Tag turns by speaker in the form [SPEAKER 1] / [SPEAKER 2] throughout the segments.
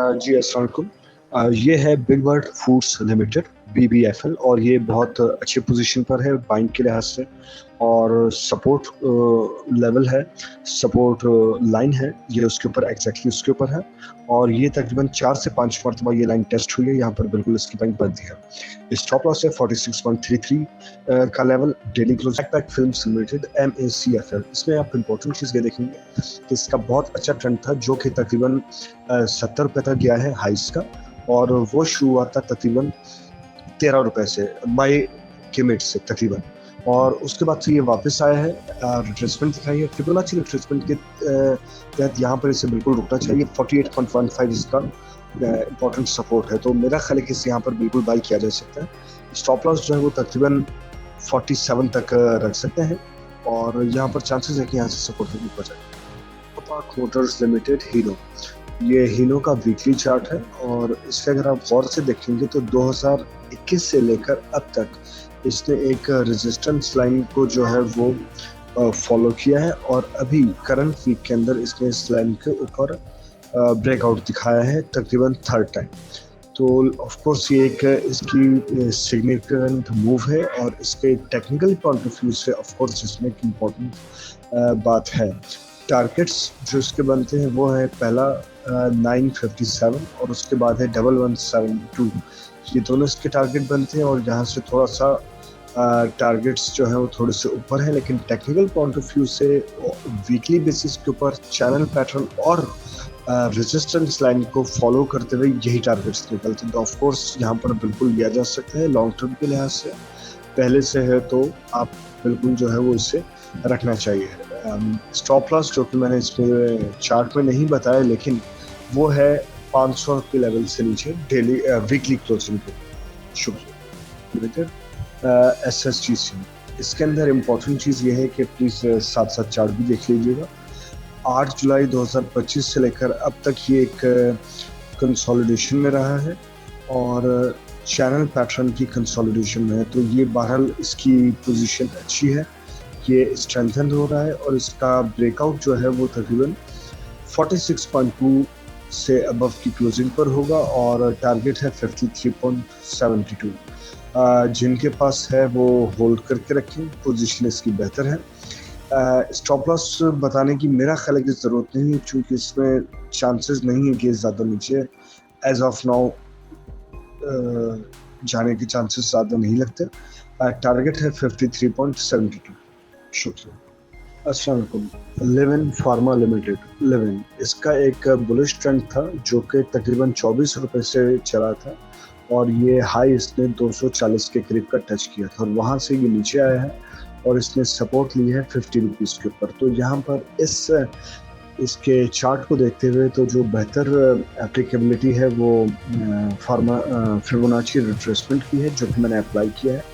[SPEAKER 1] जी अस्सलाम वालेकुम। ये है big bird foods limited BBFL और ये बहुत अच्छे पोजीशन पर है बाइंग के लिहाज से और सपोर्ट लेवल है, सपोर्ट लाइन है, ये उसके ऊपर एग्जैक्टली उसके ऊपर है और ये तकरीबन 4 से 5 मरतबा ये लाइन टेस्ट हुई है, यहाँ पर बिल्कुल इसकी बाइंग बनती है। स्टॉप लॉस है 46.33 का level. Daily close pack films limited MACFL, इसमें आप इंपॉर्टेंट चीज़ ये देखेंगे कि इसका बहुत अच्छा ट्रेंड था जो कि तकरीबन 70 रुपये तक गया है हाइस का और वो शुरू हुआ था तकरीबन 13 रुपये से बाई के मिड से तकरीबन और उसके बाद से ये वापस आया है, रिट्रेसमेंट दिखाई है। फिबोनाची रिट्रेसमेंट के तहत यहाँ पर इसे बिल्कुल रुकना चाहिए। 48.15 इसका इंपॉर्टेंट सपोर्ट है, तो मेरा ख्याल है कि इसे यहाँ पर बिल्कुल बाई किया जा सकता है। स्टॉप लॉस जो है वो तकरीबन 47 तक रख सकते हैं और यहाँ पर चांसेस है कि यहाँ से सपोर्ट भी ऊपर जाए। पार्क मोटर्स लिमिटेड हीरो, ये हीनो का वीकली चार्ट है और इसके अगर आप गौर से देखेंगे तो 2021 से लेकर अब तक इसने एक रेजिस्टेंस लाइन को जो है वो फॉलो किया है और अभी करंट वीक के अंदर इसने इस लाइन के ऊपर ब्रेकआउट दिखाया है तकरीबन थर्ड टाइम। तो ऑफ कोर्स ये एक इसकी सिग्निफिकेंट मूव है और इसके टेक्निकल पॉइंट ऑफ व्यू से ऑफ कोर्स इसमें एक इम्पोर्टेंट बात है। टारगेट्स जो इसके बनते हैं वो है पहला 957 और उसके बाद है 1172, ये दोनों इसके टारगेट बनते हैं और यहाँ से थोड़ा सा टारगेट्स जो है वो थोड़े से ऊपर है, लेकिन टेक्निकल पॉइंट ऑफ व्यू से वीकली बेसिस के ऊपर चैनल पैटर्न और रेजिस्टेंस लाइन को फॉलो करते हुए यही टारगेट्स निकलते हैं। तो ऑफ कोर्स यहाँ पर बिल्कुल लिया जा सकता है लॉन्ग टर्म के लिहाज से, पहले से है तो आप बिल्कुल जो है वो इसे रखना चाहिए। स्टॉप लॉस जो कि मैंने इसमें चार्ट में नहीं बताया लेकिन वो है 500 के लेवल से नीचे डेली वीकली क्लोजिंग पे। शुक्रिया। SSGC, इसके अंदर इम्पोर्टेंट चीज़ ये है कि प्लीज़ साथ साथ चार्ट भी देख लीजिएगा। 8 जुलाई 2025 से लेकर अब तक ये एक कंसोलिडेशन में रहा है और चैनल पैटर्न की कंसोलिडेशन में है, तो ये बहरहाल इसकी पोजीशन अच्छी है, ये स्ट्रेंथन हो रहा है और इसका ब्रेकआउट जो है वो तकरीबन 46.2 से अबव की क्लोजिंग पर होगा और टारगेट है 53.72। जिनके पास है वो होल्ड करके रखें, पोजीशन इसकी बेहतर है। स्टॉप लॉस बताने की मेरा ख्याल है कि ज़रूरत नहीं है क्योंकि इसमें चांसेस नहीं है कि ज़्यादा नीचे एज ऑफ नाउ जाने के चांसेस ज़्यादा नहीं लगते। टारगेट है 53.72। शुक्रिया। अस्सलाम वालेकुम। लिविन फार्मा लिमिटेड, लिविन, इसका एक बुलिश ट्रेंड था जो कि तकरीबन 24 रुपये से चला था और ये हाई इसने 240 के करीब का टच किया था और वहाँ से ये नीचे आया है और इसने सपोर्ट ली है 50 रुपीज़ के ऊपर। तो यहाँ पर इसके चार्ट को देखते हुए तो जो बेहतर एप्लीकेबिलिटी है वो फिबोनाची रिट्रेसमेंट की है जो कि मैंने अप्लाई किया है।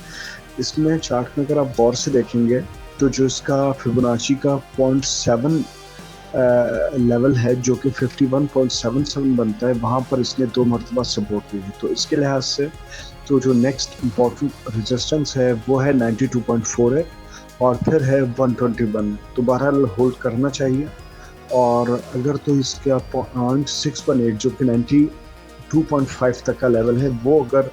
[SPEAKER 1] इसमें चार्ट में अगर आप गौर से देखेंगे तो जो इसका फिबोनाची का 0.7 लेवल है जो कि 51.77 बनता है, वहाँ पर इसने 2 मरतबा सपोर्ट ली है। तो इसके लिहाज से तो जो नेक्स्ट इम्पोर्टेंट रेजिस्टेंस है वो है 92.48 और फिर है 121। तो बहरहाल होल्ड करना चाहिए और अगर तो इसका 0.618 जो कि 92.5 तक का लेवल है वो अगर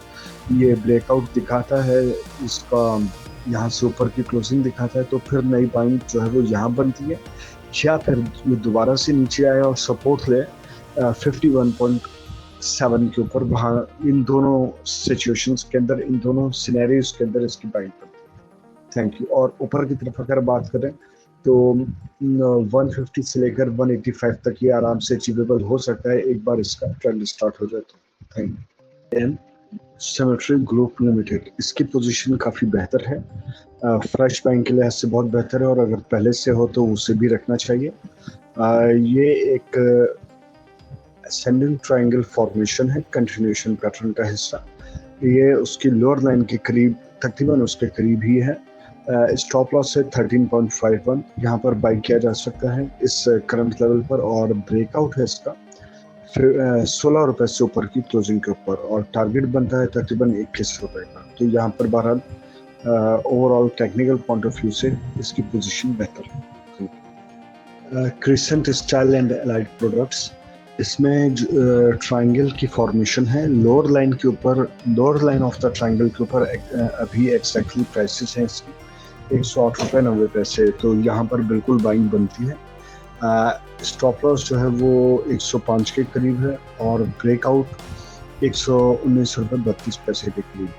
[SPEAKER 1] ये ब्रेकआउट दिखाता है, इसका यहाँ से ऊपर की क्लोजिंग दिखाता है, तो फिर नई बाइंग जो है वो यहाँ बनती है या फिर ये दोबारा से नीचे आया और सपोर्ट ले 51.7 के ऊपर, वहाँ इन दोनों सिचुएशंस के अंदर, इन दोनों सिनेरियोज के अंदर इसकी बाइंग बनती है। Thank you. और ऊपर की तरफ अगर बात करें तो 150 से लेकर 185 तक ये आराम से अचीवेबल हो सकता है एक बार इसका ट्रेंड स्टार्ट हो जाए तो। Thank you. Symmetry group limited, इसकी पोजीशन काफ़ी बेहतर है, फ्रेश बैंक के लिहाज से बहुत बेहतर है और अगर पहले से हो तो उसे भी रखना चाहिए। ये एक असेंडिंग ट्रायंगल फॉर्मेशन है, कंटिन्यूएशन पैटर्न का हिस्सा, ये उसकी लोअर लाइन के करीब, तकरीबन उसके करीब ही है। स्टॉप लॉस है 13.51, यहाँ पर बाई किया जा सकता है इस करंट लेवल पर और ब्रेकआउट है इसका फिर 16 रुपये से ऊपर की क्लोजिंग के ऊपर और टारगेट बनता है तकरीबन 21 रुपये का। तो यहाँ पर बहरहाल overall technical point of view से इसकी पोजीशन बेहतर है। Crescent style and allied products, इसमें ट्रायंगल की फॉर्मेशन है, लोअर लाइन के ऊपर, lower line of the triangle के ऊपर अभी एग्जैक्टली प्राइसेस हैं इसकी 108 रुपये 90 पैसे। तो यहाँ पर बिल्कुल बाइंग बनती है। स्टॉप लॉस जो है वो 105 के करीब है और ब्रेकआउट 119 रुपये 32 पैसे के करीब।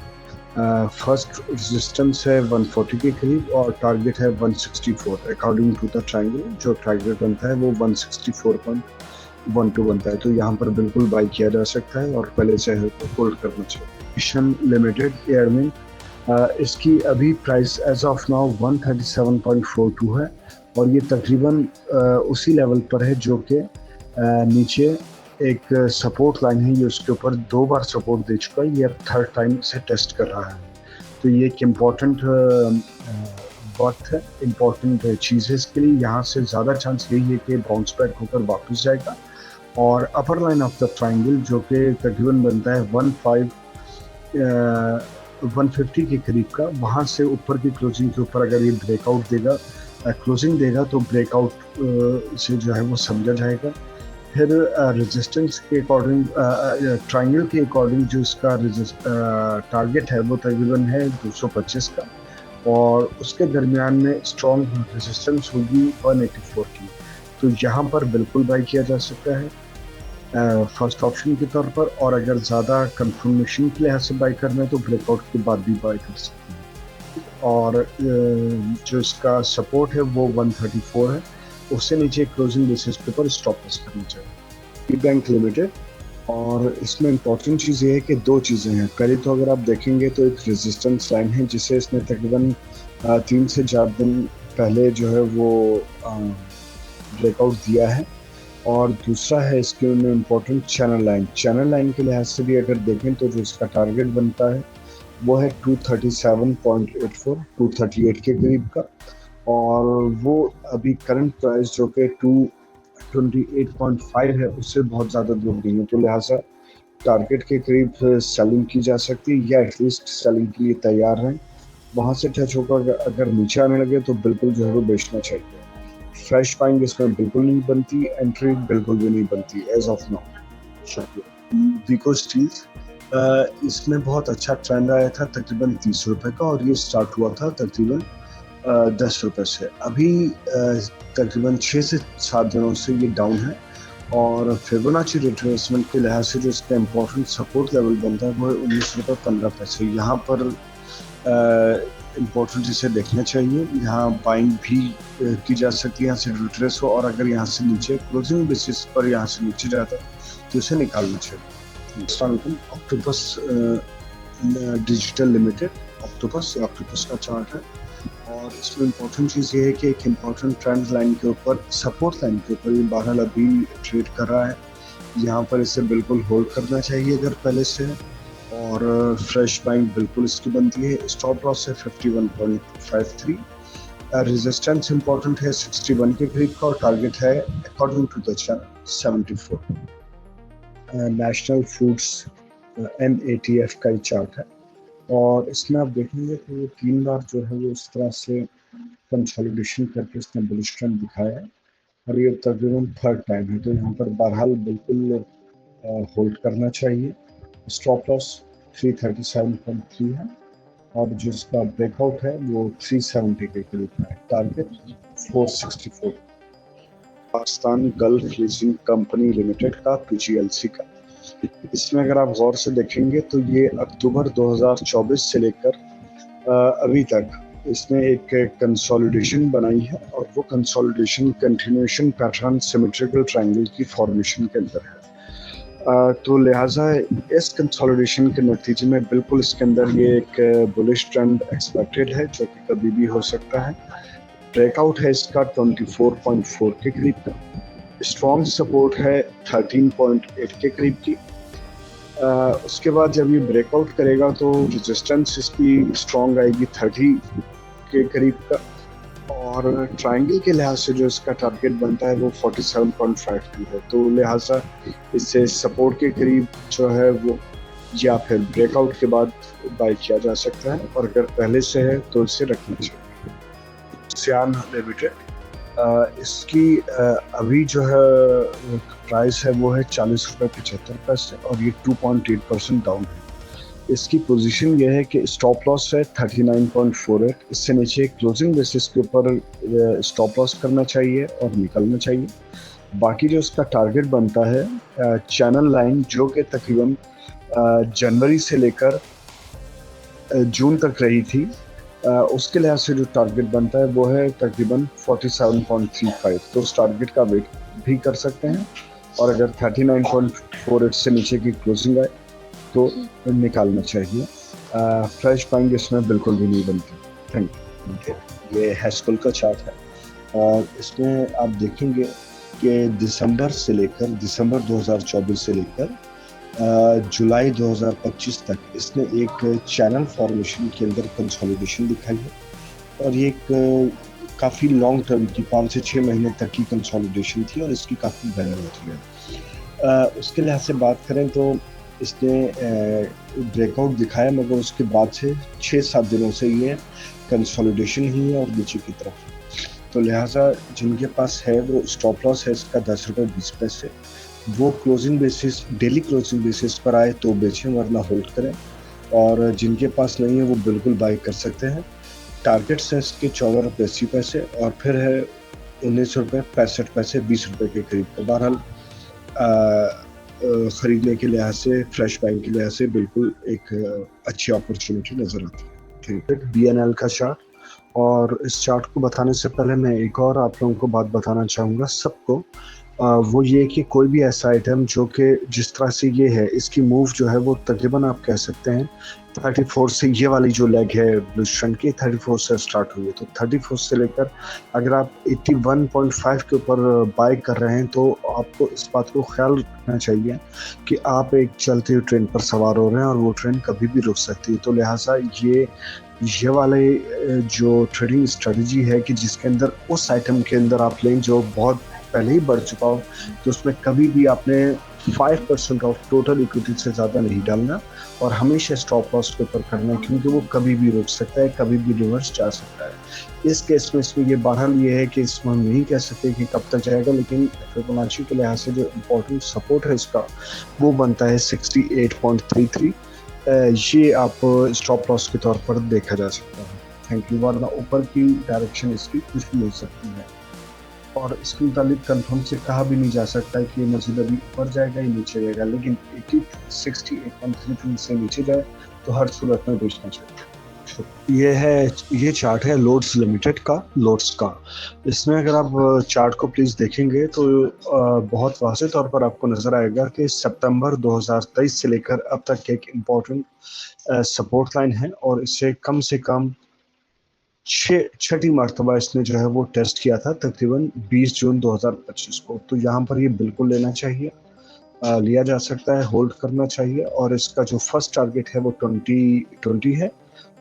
[SPEAKER 1] फर्स्ट रेजिस्टेंस है 140 के करीब और टारगेट है 164 अकॉर्डिंग टू द ट्रायंगल। जो टारगेट बनता है वो 164.12 बनता है। तो यहाँ पर बिल्कुल बाई किया जा सकता है और पहले से होल्ड करना चाहिए। मिशन लिमिटेड एयरमिन, इसकी अभी प्राइस एज ऑफ नाउ 137.42 है और ये तकरीबन उसी लेवल पर है जो कि नीचे एक सपोर्ट लाइन है। ये उसके ऊपर 2 बार सपोर्ट दे चुका है, ये अब थर्ड टाइम से टेस्ट कर रहा है। तो ये एक इम्पॉर्टेंट वक्त है, इम्पॉर्टेंट चीज़ है इसके लिए। यहाँ से ज़्यादा चांस यही है कि बाउंस बैक होकर वापस जाएगा और अपर लाइन ऑफ द ट्रायंगल जो कि तकरीबन बनता है 150 के करीब का, वहाँ से ऊपर की क्लोजिंग के ऊपर अगर ये ब्रेकआउट देगा, क्लोजिंग देगा तो ब्रेकआउट से जो है वो समझा जाएगा। फिर रेजिस्टेंस के अकॉर्डिंग, ट्रायंगल के अकॉर्डिंग जो इसका टारगेट है वो तकरीबन है 225 का और उसके दरमियान में स्ट्रॉन्ग रेजिस्टेंस होगी 184 की। तो यहाँ पर बिल्कुल बाई किया जा सकता है फर्स्ट ऑप्शन के तौर पर। और अगर ज़्यादा कंफर्मेशन के लिहाज से बाई करना है तो ब्रेकआउट के बाद भी बाई कर सकते हैं। और जो इसका सपोर्ट है वो 134 है, उससे नीचे क्लोजिंग बेसिस के ऊपर स्टॉप लॉस करना चाहिए। बैंक लिमिटेड, और इसमें इम्पॉर्टेंट चीज़ ये है कि 2 चीज़ें हैं। पहले तो अगर आप देखेंगे तो एक रेजिस्टेंस लाइन है जिसे इसने तकरीबन 3 से 4 दिन पहले जो है वो ब्रेकआउट दिया है। और दूसरा है इसके में important channel line. Channel line के लिहाज से भी अगर देखें तो जो इसका टारगेट बनता है वो है 237.84, 238 के करीब का। और वो अभी करंट प्राइस जो कि 228.5 है उससे बहुत ज़्यादा दूर नहीं है। तो लिहाजा टारगेट के करीब सेलिंग की जा सकती है या एटलीस्ट सेलिंग के लिए तैयार हैं। वहाँ से टच होकर अगर नीचे आने लगे तो बिल्कुल जो है वो बेचना चाहिए। फ्रेश बाइंग इसमें बिल्कुल नहीं बनती, एंट्री बिल्कुल भी नहीं बनती एज ऑफ नाउ। शुक्रिया। विको स्टील्स, इसमें बहुत अच्छा ट्रेंड आया था तकरीबन 30 रुपये का और ये स्टार्ट हुआ था तकरीबन 10 रुपये से। अभी तकरीबन 6 से 7 दिनों से ये डाउन है और फिबोनाची रिट्रेसमेंट के लिहाज से जो इसका इम्पोर्टेंट सपोर्ट लेवल बनता है वो है 19.15 रुपये। यहाँ पर इम्पोर्टेंट इसे देखना चाहिए। यहाँ बाइंग भी की जा सकती है, यहाँ से रिट्रेस हो और अगर यहाँ से नीचे क्लोजिंग बेसिस पर यहाँ से नीचे जाता है तो इसे निकालना चाहिए। ऑक्टोपस डिजिटल लिमिटेड, ऑक्टोपस का चार्ट है और इसमें इम्पोर्टेंट चीज़ ये है कि एक इम्पोर्टेंट ट्रेंड लाइन के ऊपर, सपोर्ट लाइन के ऊपर ये बहरहाल अभी ट्रेड कर रहा है। यहाँ पर इसे बिल्कुल होल्ड करना चाहिए अगर पहले से, और फ्रेश बाइंग बिल्कुल इसकी बनती है। स्टॉप लॉस है 51.53, रेजिस्टेंस इम्पोर्टेंट है 61 के करीब का और टारगेट है according to the channel 74। National foods NATF का ही चार्ट है और इसमें आप देखेंगे कि 3 बार जो है वो इस तरह से कंसोलिडेशन करके इसने बुलिश ट्रेंड दिखाया है और ये तकरीबन थर्ड टाइम है। तो यहाँ पर बहरहाल बिल्कुल होल्ड करना चाहिए। स्टॉप लॉस 337.3 है और जो इसका ब्रेकआउट है वो 370 के करीब है, target 464। Pakistan gulf leasing company limited का PGLC का, इसमें अगर आप गौर से देखेंगे तो ये अक्टूबर 2024 से लेकर अभी तक इसने एक कंसोलिडेशन बनाई है और वो consolidation continuation pattern symmetrical triangle की फॉर्मेशन के अंदर है। तो लिहाजा इस कंसोलिडेशन के नतीजे में बिल्कुल इसके अंदर ये एक बुलिश ट्रेंड एक्सपेक्टेड है जो कि कभी भी हो सकता है। ब्रेकआउट है इसका 24.4 के करीब का, स्ट्रॉन्ग सपोर्ट है 13.8 के करीब की। उसके बाद जब ये ब्रेकआउट करेगा तो रेजिस्टेंस इसकी स्ट्रॉन्ग आएगी 30 के करीब का और ट्रायंगल के लिहाज से जो इसका टारगेट बनता है वो 47.52 है। तो लिहाजा इससे सपोर्ट के करीब जो है वो या फिर ब्रेकआउट के बाद बाय किया जा सकता है और अगर पहले से है तो इसे रखना चाहिए। सियान लिमिटेड, इसकी अभी जो है प्राइस है वो है 40 रुपये 75 पैसे और ये 2.8% डाउन है। इसकी पोजीशन ये है कि स्टॉप लॉस है 39.48, इससे नीचे क्लोजिंग बेसिस के ऊपर स्टॉप लॉस करना चाहिए और निकलना चाहिए। बाकी जो इसका टारगेट बनता है चैनल लाइन जो कि तकरीबन जनवरी से लेकर जून तक रही थी, उसके लिहाज से जो टारगेट बनता है वो है तकरीबन 47.35, तो उस टारगेट का वेट भी कर सकते हैं और अगर 39.48 से नीचे की क्लोजिंग आए तो निकालना चाहिए। फ्रेश बाइंग इसमें बिल्कुल भी नहीं बनती। Thank you. ये हैस्कल का चार्ट है और इसमें आप देखेंगे कि दिसंबर 2024 से लेकर जुलाई 2025 तक इसने एक चैनल फॉर्मेशन के अंदर कंसोलिडेशन दिखाई है और ये एक काफ़ी लॉन्ग टर्म की 5 से 6 महीने तक की कंसोलिडेशन थी और इसकी काफ़ी वैल्यू होती है। उसके लिहाज से बात करें तो इसने ब्रेकआउट दिखाया मगर उसके बाद से 6-7 दिनों से ये कंसोलिडेशन ही है और नीचे की तरफ। तो लिहाजा जिनके पास है वो स्टॉप लॉस है इसका 10 रुपये 20 पैसे, वो closing basis daily closing basis पर आए तो बेचें वरना होल्ड करें, और जिनके पास नहीं है वो बिल्कुल बाई कर सकते हैं। टारगेट्स हैं इसके 14 रुपये 80 पैसे और फिर है 19 रुपये 65 पैसे, 20 रुपये के करीब। तो बहरहाल ख़रीदने के लिहाज से फ्रेश बाइंग के लिहाज से बिल्कुल एक अच्छी अपॉर्चुनिटी नज़र आती है। ठीक है, BNL का चार्ट, और इस चार्ट को बताने से पहले मैं एक और आप लोगों को बात बताना चाहूँगा सबको, वो ये कि कोई भी ऐसा आइटम जो कि जिस तरह से ये है, इसकी मूव जो है वो तकरीबन आप कह सकते हैं 34 से, ये वाली जो लेग है बुलिश ट्रेंड की 34 से स्टार्ट हुई है। तो 34 से लेकर अगर आप 81.5 के ऊपर बाय कर रहे हैं तो आपको इस बात को ख्याल रखना चाहिए कि आप एक चलती हुई ट्रेन पर सवार हो रहे हैं और वो ट्रेन कभी भी रुक सकती है। तो लिहाजा ये वाले जो ट्रेडिंग स्ट्रेटजी है कि जिसके अंदर उस आइटम के अंदर आप लें जो बहुत पहले ही बढ़ चुका हो, तो उसमें कभी भी आपने 5% ऑफ टोटल इक्विटी से ज़्यादा नहीं डालना और हमेशा स्टॉप लॉस के ऊपर करना है, क्योंकि वो कभी भी रुक सकता है, कभी भी रिवर्स जा सकता है। इस केस में इसमें ये बहरहाल ये है कि इसमें हम नहीं कह सकते कि कब तक जाएगा, लेकिन फिबोनाची के लिहाज से जो इम्पोर्टेंट सपोर्ट है इसका वो बनता है 68.33। ये आप स्टॉप लॉस के तौर पर देखा जा सकता है। Thank you. वरना ऊपर की डायरेक्शन इसकी कुछ भी हो सकती है और इसके मुताबिक कंफर्म से कहा भी नहीं जा सकता है कि मजीद अभी ऊपर जाएगा या नीचे जाएगा, लेकिन 68.33 से नीचे जाए तो हर सूरत में बेचना चाहिए। ये चार्ट है लोड्स लिमिटेड का, लोड्स का। इसमें अगर आप चार्ट को प्लीज़ देखेंगे तो बहुत वाज़ेह तौर पर आपको नज़र आएगा कि सितंबर 2023 से लेकर अब तक एक इम्पॉर्टेंट सपोर्ट लाइन है और इससे कम से कम छठी मरतबा इसने जो है वो टेस्ट किया था तकरीबन 20 जून 2025 को। तो यहाँ पर ये बिल्कुल लेना चाहिए, लिया जा सकता है, होल्ड करना चाहिए, और इसका जो फर्स्ट टारगेट है वो 2020 है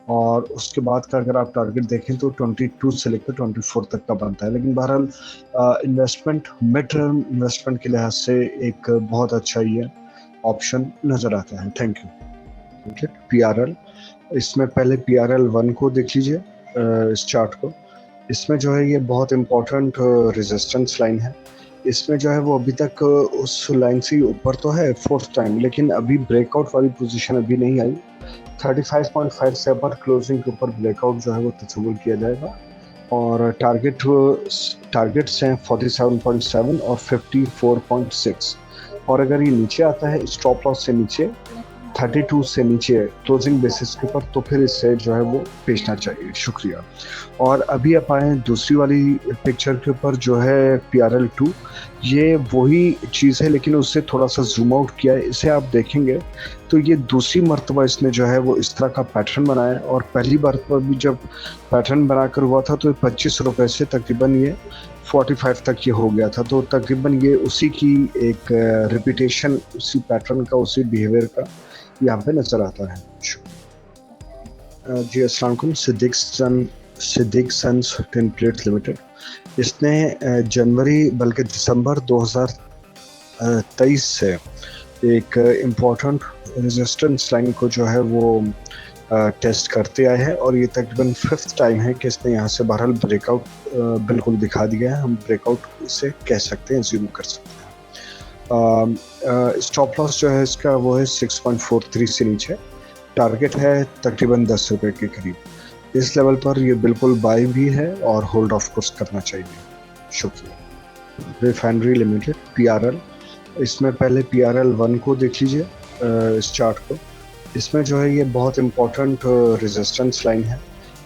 [SPEAKER 1] और उसके बाद का अगर आप टारगेट देखें तो 22 से लेकर 24 तक का बनता है। लेकिन बहरहाल इन्वेस्टमेंट, मिड टर्म इन्वेस्टमेंट के लिहाज से एक बहुत अच्छा ये ऑप्शन नज़र आता है। Thank you. PRL, इसमें पहले PRL 1 को देख लीजिए, इस चार्ट को। इसमें जो है ये बहुत इम्पोर्टेंट रेजिस्टेंस लाइन है। इसमें जो है वो अभी तक उस लाइन से ऊपर तो है 4th टाइम, लेकिन अभी ब्रेकआउट वाली पोजीशन अभी नहीं आई। 35.5 से अपर क्लोजिंग के ऊपर ब्रेकआउट जो है वो तस्वुर किया जाएगा और टारगेट्स हैं 47.7 और 54.6, और अगर ये नीचे आता है स्टॉप लॉस से नीचे 32 से नीचे क्लोजिंग बेसिस के ऊपर तो फिर इससे जो है वो बेचना चाहिए। शुक्रिया। और अभी आप आए दूसरी वाली पिक्चर के ऊपर जो है PRL 2। ये वही चीज़ है लेकिन उससे थोड़ा सा जूम आउट किया है। इसे आप देखेंगे तो ये दूसरी मरतबा इसने जो है वो इस तरह का पैटर्न बनाया, और पहली बार पर भी जब पैटर्न बनाकर हुआ था तो 25 रुपये से तकरीबन ये 45 तक ये हो गया था। तो तकरीबन ये उसी की एक रिपीटेशन, उसी पैटर्न का, उसी बिहेवियर का यहाँ पे नजर आता है। जी अस्सलाम वालेकुम। Siddique sons tin plates limited, इसने जनवरी बल्कि दिसंबर 2023 से एक इम्पोर्टेंट रेजिस्टेंस लाइन को जो है वो टेस्ट करते आए हैं और ये तकरीबन 5th टाइम है कि इसने यहाँ से बहरहाल ब्रेकआउट बिल्कुल दिखा दिया है। हम ब्रेकआउट इसे कह सकते हैं, ज़ूम कर सकते हैं। स्टॉप लॉस जो है इसका वो है 6.43 से नीचे, टारगेट है तकरीबन 10 रुपये के करीब। इस लेवल पर ये बिल्कुल बाय भी है और होल्ड ऑफ कोर्स करना चाहिए। शुक्रिया। रिफाइनरी लिमिटेड PRL, इसमें पहले PRL 1 को देख लीजिए, इस चार्ट को। इसमें जो है ये बहुत इम्पोर्टेंट रेजिस्टेंस लाइन है।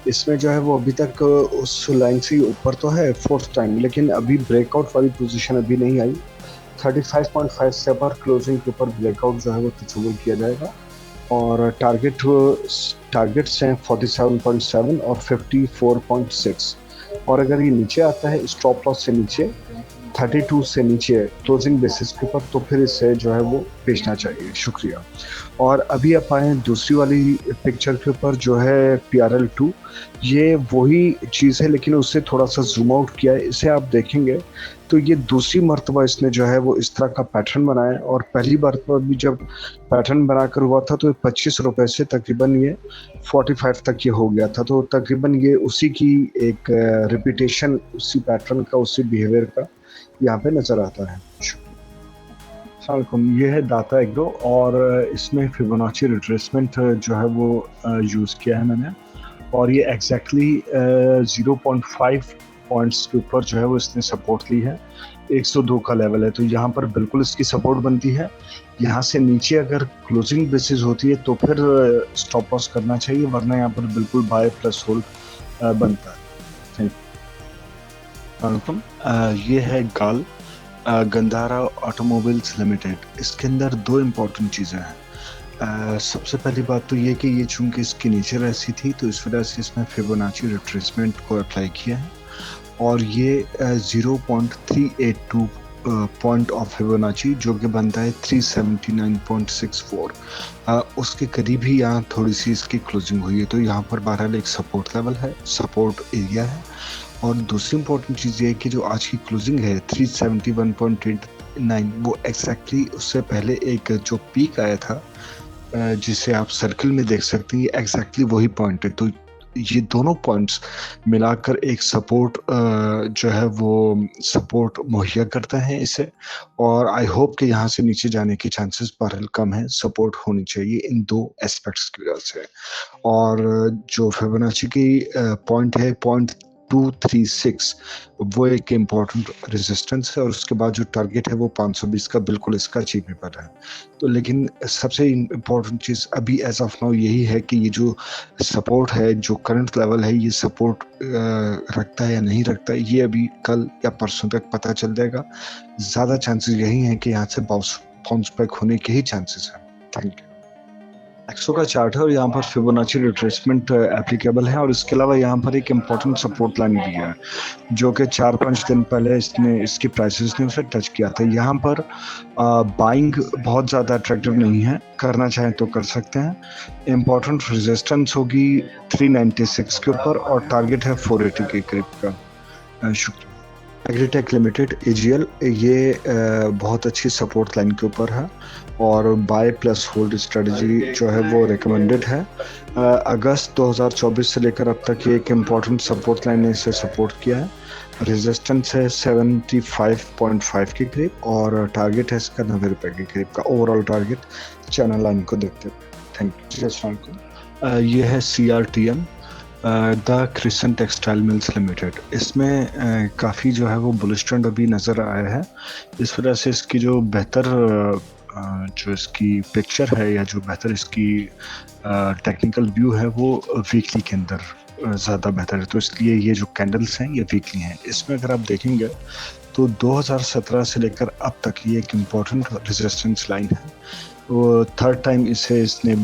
[SPEAKER 1] इसमें जो है वो अभी तक उस लाइन से ऊपर तो है 4th टाइम, लेकिन अभी ब्रेकआउट वाली पोजीशन अभी नहीं आई। 35.5 से पर क्लोजिंग के ऊपर ब्रेकआउट जो है वो तस्वीर किया जाएगा और टारगेट्स हैं 47.7 और 54.6। और अगर ये नीचे आता है स्टॉप लॉस से नीचे 32 से नीचे क्लोजिंग बेसिस के ऊपर, तो फिर इसे जो है वो बेचना चाहिए। शुक्रिया। और अभी आप आए दूसरी वाली पिक्चर के ऊपर जो है PRL 2, ये वही चीज़ है लेकिन उससे थोड़ा सा जूम आउट किया है। इसे आप देखेंगे तो ये दूसरी मर्तबा इसने जो है वो इस तरह का पैटर्न बनाया, और पहली बार पर भी जब पैटर्न बनाकर हुआ था तो 25 रुपये से तकरीबन ये 45 तक ये हो गया था। तो तकरीबन ये उसी की एक रिपीटेशन, उसी पैटर्न का, उसी बिहेवियर का यहाँ पे नज़र आता है। ये है डाटा एग्रो और इसमें फिबोनाची रिट्रेसमेंट जो है वो यूज़ किया है मैंने, और ये एग्जैक्टली 0.5 पॉइंट्स के ऊपर जो है वो इसने सपोर्ट ली है। 102 का लेवल है, तो यहाँ पर बिल्कुल इसकी सपोर्ट बनती है। यहाँ से नीचे अगर क्लोजिंग बेसिस होती है तो फिर स्टॉप लॉस करना चाहिए, वरना यहाँ पर बिल्कुल बाय प्लस होल्ड बनता है। ये है गाल, गंधारा ऑटोमोबाइल्स लिमिटेड। इसके अंदर 2 इम्पोर्टेंट चीज़ें हैं। सबसे पहली बात तो ये कि ये चूंकि इसके नीचे ऐसी थी तो इस वजह से इसमें फिबोनाची रिट्रेसमेंट को अप्लाई किया है, और ये 0.382 पॉइंट ऑफ फिबोनाची जो कि बनता है 379.64, उसके करीब ही यहाँ थोड़ी सी इसकी क्लोजिंग हुई है। तो यहाँ पर बहरहाल एक सपोर्ट लेवल है, सपोर्ट एरिया है। और दूसरी इंपॉर्टेंट चीज़ ये है कि जो आज की क्लोजिंग है 371.89, वो एग्जैक्टली उससे पहले एक जो पीक आया था जिसे आप सर्कल में देख सकते हैं, ये एग्जैक्टली वही पॉइंट है। तो ये दोनों पॉइंट्स मिलाकर एक सपोर्ट जो है वो सपोर्ट मुहैया करता है इसे, और आई होप कि यहाँ से नीचे जाने के चांसेस बहरहाल कम है। सपोर्ट होनी चाहिए इन 2 एस्पेक्ट्स की वजह से। और जो फिबोनाची की पॉइंट है 0.236, वो एक इम्पॉर्टेंट रेजिस्टेंस है, और उसके बाद जो टारगेट है वो 520 का बिल्कुल इसका अचीवेबल है। तो लेकिन सबसे इम्पॉर्टेंट चीज़ अभी एज ऑफ नाउ यही है कि ये जो सपोर्ट है, जो करंट लेवल है, ये सपोर्ट रखता है या नहीं रखता है, ये अभी कल या परसों तक पता चल जाएगा। ज़्यादा चांसेस यही हैं कि यहाँ से बाउंस बैक होने के ही चांसेस हैं। Thank you. एक्सो का चार्ट है और यहाँ पर फिबोनाची रिट्रेसमेंट एप्लीकेबल है, और इसके अलावा यहाँ पर एक इम्पोर्टेंट सपोर्ट लाइन भी है जो कि 4-5 दिन पहले इसकी प्राइसेस ने उसे टच किया था। यहाँ पर बाइंग बहुत ज़्यादा अट्रैक्टिव नहीं है, करना चाहें तो कर सकते हैं। इम्पोर्टेंट रेजिस्टेंस होगी 396 के ऊपर, और टारगेट है 480 के करीब का। शुक्रिया। एग्रीटेक लिमिटेड AGL, ये बहुत अच्छी सपोर्ट लाइन के ऊपर है और बाय प्लस होल्ड स्ट्रेटजी जो है वो रिकमेंडेड है। अगस्त 2024 से लेकर अब तक ये एक इम्पॉर्टेंट सपोर्ट लाइन ने इसे सपोर्ट किया है। रेजिस्टेंस है 75.5 के करीब, और टारगेट है इसका 90 रुपये के करीब का ओवरऑल टारगेट चैनल लाइन को देखते हुए। Thank you. ये है CRTM, द क्रिसन टेक्सटाइल मिल्स लिमिटेड। इसमें काफ़ी जो है वो बुलिश ट्रेंड अभी नज़र आया है। इस वजह से इसकी जो बेहतर जो इसकी पिक्चर है, या जो बेहतर इसकी टेक्निकल व्यू है, वो वीकली के अंदर ज़्यादा बेहतर है। तो इसलिए ये जो कैंडल्स हैं ये वीकली हैं। इसमें अगर आप देखेंगे तो 2017 से लेकर अब तक ये एक इम्पॉर्टेंट रेजिस्टेंस लाइन है। वो 3rd टाइम इसने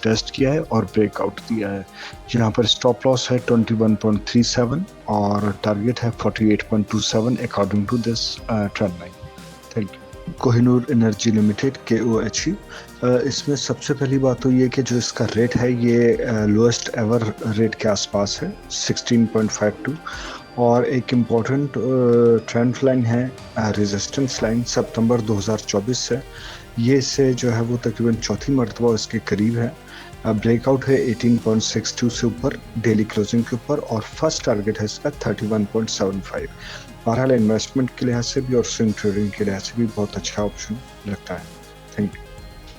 [SPEAKER 1] टेस्ट किया है और ब्रेकआउट दिया है। यहाँ पर स्टॉप लॉस है 21.37 और टारगेट है 48.27 according to this trend line. Thank you. Kohinoor energy limited KOHE, इसमें सबसे पहली बात तो ये कि जो इसका रेट है ये लोएस्ट एवर रेट के आसपास है 16.52, और एक इम्पॉर्टेंट ट्रेंड लाइन है रेजिस्टेंस लाइन सितंबर 2024 से। ये इससे जो है वो तकरीबन चौथी मरतबा इसके करीब है। ब्रेकआउट है 18.62 से ऊपर डेली क्लोजिंग के ऊपर और फर्स्ट टारगेट है इसका 31.75। बहरहाल इन्वेस्टमेंट के लिहाज से भी और स्विंग ट्रेडिंग के लिहाज से भी बहुत अच्छा ऑप्शन लगता है। थैंक यू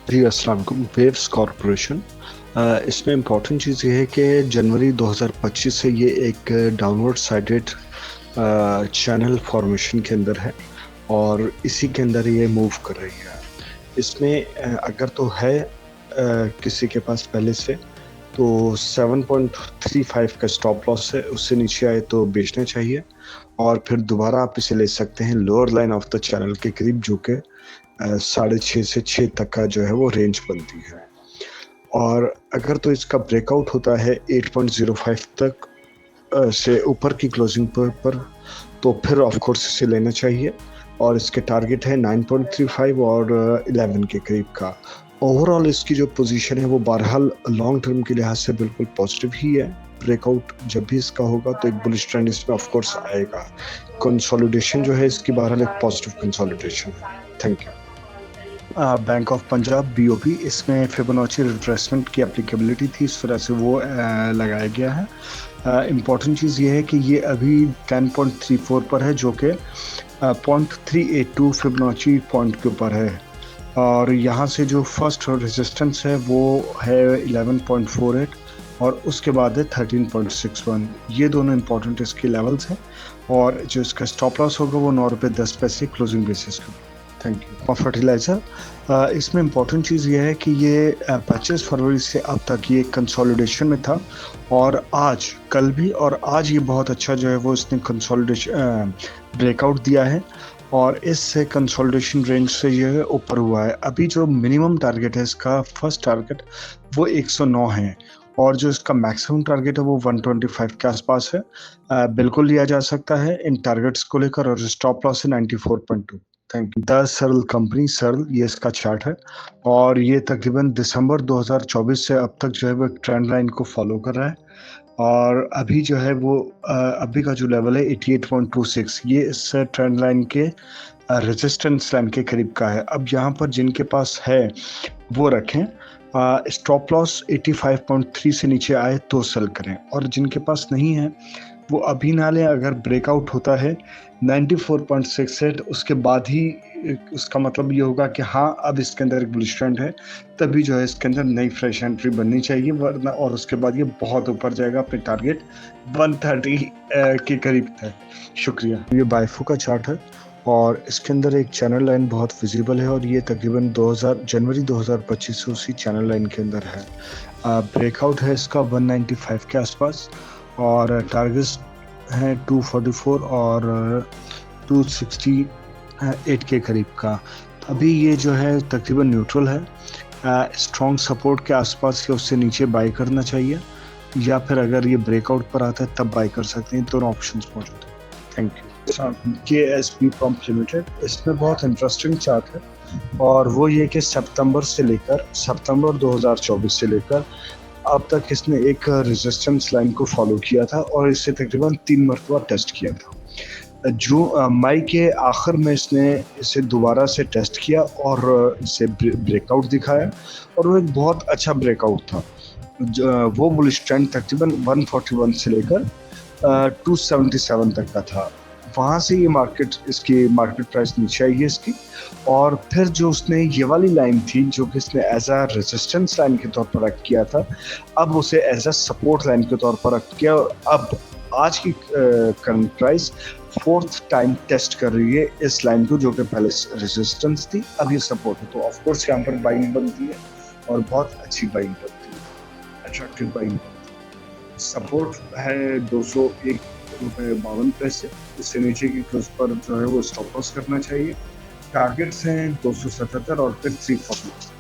[SPEAKER 1] जी। अस्सलाम वालेकुम। वेव्स कॉरपोरेशन, इसमें इम्पॉर्टेंट चीज़ ये है कि जनवरी 2025 से ये एक डाउनवर्ड साइडेड चैनल फॉर्मेशन के अंदर है और इसी के अंदर ये मूव कर रही है। इसमें अगर तो है किसी के पास पहले से तो 7.35 का स्टॉप लॉस है, उससे नीचे आए तो बेचना चाहिए और फिर दोबारा आप इसे ले सकते हैं lower line of the channel के करीब, जो कि 6.5 से 6 तक का जो है वो रेंज बनती है। और अगर तो इसका ब्रेकआउट होता है 8.05 तक से ऊपर की क्लोजिंग पर तो फिर ऑफ कोर्स इसे लेना चाहिए और इसके टारगेट है 9.35 और 11 के करीब का। ओवरऑल इसकी जो पोजीशन है वो बहरहाल लॉन्ग टर्म के लिहाज से बिल्कुल पॉजिटिव ही है। ब्रेकआउट जब भी इसका होगा तो एक बुलिश ट्रेंड इसमें ऑफ कोर्स आएगा। कंसोलिडेशन जो है इसकी बहरहाल एक पॉजिटिव कंसोलिडेशन है। Thank you. Bank of Punjab BOP, इसमें फिबोनाची रिट्रेसमेंट की एप्लीकेबिलिटी थी, इस तरह से वो लगाया गया है। इम्पॉर्टेंट चीज़ ये है कि ये अभी 10.34 पर है, जो कि 0.382 फिबोनाची पॉइंट के ऊपर है और यहाँ से जो फर्स्ट रेजिस्टेंस है वो है 11.48 और उसके बाद है 13.61। ये दोनों इंपॉर्टेंट इसके लेवल्स हैं और जो इसका स्टॉप लॉस होगा वो 9 रुपये 10 पैसे क्लोजिंग बेसिस के। Thank you. फर्टिलाइज़र, इसमें इम्पॉर्टेंट चीज़ ये है कि ये 25 फरवरी से अब तक ये कंसोलिडेशन में था और आज कल भी और आज ये बहुत अच्छा जो है वो इसने कंसोलिडेशन ब्रेकआउट दिया है और इससे कंसोलिडेशन रेंज से ये ऊपर हुआ है। अभी जो मिनिमम टारगेट है इसका फर्स्ट टारगेट वो 109 है और जो इसका मैक्सिमम टारगेट है वो 125 के आसपास है। बिल्कुल लिया जा सकता है इन टारगेट्स को लेकर और स्टॉप लॉस है 94.2। Thank you. द सरल कंपनी, सरल ये इसका चार्ट है और ये तकरीबन दिसंबर 2024 से अब तक जो है वो ट्रेंड लाइन को फॉलो कर रहा है और अभी जो है वो अभी का जो लेवल है 88.26, ये इस ट्रेंड लाइन के रेजिस्टेंस लाइन के करीब का है। अब यहाँ पर जिनके पास है वो रखें, स्टॉप लॉस 85.3 से नीचे आए तो सेल करें और जिनके पास नहीं है वो अभी ना लें। अगर ब्रेकआउट होता है 94.68 उसके बाद ही उसका मतलब ये होगा कि हाँ अब इसके अंदर एक बुलिश ट्रेंड है, तभी जो है इसके अंदर नई फ्रेश एंट्री बननी चाहिए, वरना और उसके बाद ये बहुत ऊपर जाएगा अपने टारगेट 130 के करीब तक। शुक्रिया। ये बाइफो का चार्ट है और इसके अंदर एक चैनल लाइन बहुत विजिबल है और ये तकरीबन जनवरी 2025 से उसी चैनल लाइन के अंदर है। ब्रेकआउट है इसका 195 के आसपास और टारगेट्स हैं 244 और 268 के करीब का। अभी ये जो है तकरीबन न्यूट्रल है। स्ट्रॉन्ग सपोर्ट के आसपास या उससे नीचे बाई करना चाहिए या फिर अगर ये ब्रेकआउट पर आता है तब बाई कर सकते हैं। दोनों ऑप्शंस मौजूद हैं। Thank you. KSB pump limited, इसमें बहुत इंटरेस्टिंग चार्ट है और वो ये कि सितंबर 2024 से लेकर अब तक इसने एक रेजिस्टेंस लाइन को फॉलो किया था और इससे तकरीबन 3 मरतबा टेस्ट किया था। मई के आखिर में इसने इसे दोबारा से टेस्ट किया और इसे ब्रेकआउट दिखाया और वो एक बहुत अच्छा ब्रेकआउट था। वो बुलिश ट्रेंड तकरीबन 141 से लेकर 277 तक का था। वहाँ से ये इसकी मार्केट प्राइस नीचे आई है इसकी और फिर जो उसने ये वाली लाइन थी जो कि इसने एज अ रेजिस्टेंस लाइन के तौर पर रख किया था, अब उसे एज अ सपोर्ट लाइन के तौर पर रख किया। अब आज की current price 4th time test कर रही है इस लाइन को, जो कि पहले रेजिस्टेंस थी अब ये सपोर्ट है। तो ऑफ कोर्स यहाँ पर बाइंग बनती है और बहुत अच्छी बाइंग बनती है, अट्रैक्टिव बाइंग। सपोर्ट है 201.52 पैसे, इससे नीचे की क्लोज पर जो है वो स्टॉप लॉस करना चाहिए। टारगेट्स हैं 277 और फिर 340।